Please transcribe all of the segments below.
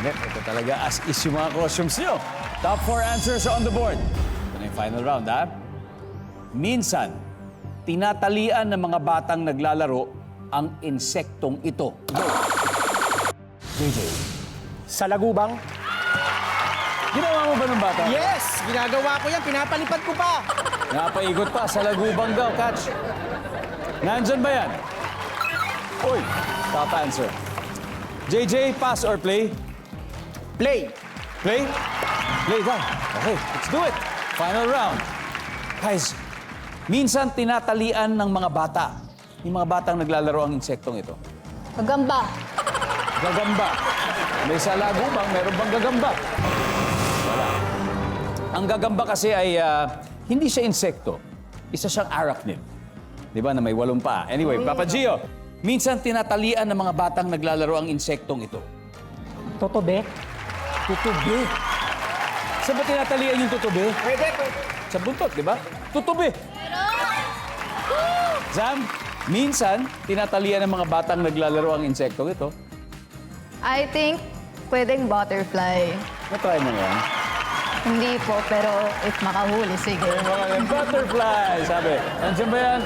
Hindi, ito talaga as is yung mga costumes nyo. Top 4 answers on the board. Ito na yung final round, ha? Minsan, tinatalian ng mga batang naglalaro ang insektong ito. Go! JJ. Sa lagubang? Ginawa mo ba ng bata? Yes! Ginagawa ko yan. Pinapalipad ko pa. Napaikot pa sa lagubang daw, catch. Nandyan ba yan? Uy, top answer. JJ, pass or play? Play. Play? Play daw. Okay, let's do it. Final round. Guys, minsan tinatalian ng mga bata. Yung mga batang naglalaro ang insektong ito. Gagamba. Gagamba. May sa lagubang, meron bang gagamba? Wala. Ang gagamba kasi ay hindi siya insekto. Isa siyang arachnid. Di ba, na may 8 paa. Anyway, Papa Gio, minsan tinatalian ng mga batang naglalaro ang insektong ito. Totobe? Tutubi. Saan ba tinatalian yung tutubi? Pwede. Sa buntot, di ba? Tutubi. Zam, minsan tinatalian ng mga batang naglalaro ang insektong ito. I think pwedeng butterfly. Na-try mo yan. Hindi po, pero if makahuli, sige. Butterfly, sabi. Nandiyan ba yan?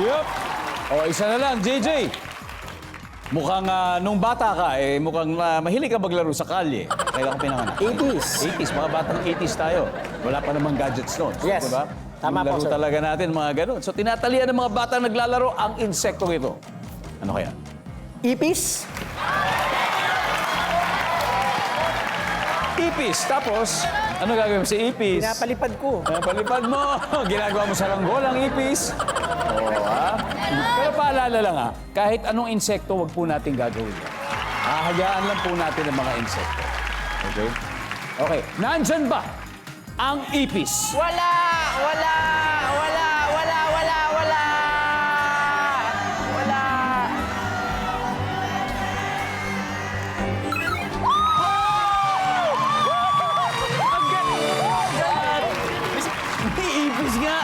Yup. O, isa na lang, JJ. Mukhang nung bata ka, mukhang mahilig ka maglaro sa kalye. Kailan ka pinanganak? 80s. 80s, mga batang 80s tayo. Wala pa namang gadgets noon. Yes. Diba? Tama Yung po, laro sir. talaga natin, mga ganun. So, tinatalian ng mga batang naglalaro ang insektong ito. Ano kaya? Ipis? Ipis. Tapos, ano gagawin mo sa ipis? Pinapalipad ko. Palipad mo. Ginagawa mo sa langgol ang ipis. Oo, ha? Pero paalala lang, ha? Kahit anong insekto, wag po natin gagawin yan. Hahayaan lang po natin ang mga insekto. Okay? Okay. Nandyan ba ang ipis? Wala! Wala! Wala! Wala! Wala! Wala! Wala! Ang galing! May ipis nga!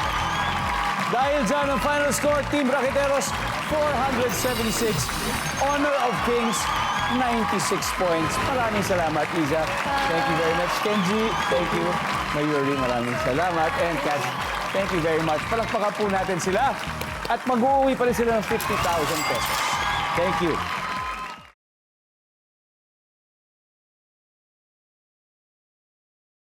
Dahil dyan ang final score, Team Raqueteros, 476. Honor of Kings, 96 points. Maraming salamat, Liza. Thank you very much, Kenji. Thank you, Mayuri. Maraming salamat. And Cash, thank you very much. Palakpakan po natin sila. At mag-uuwi pa rin sila ng 50,000 pesos. Thank you.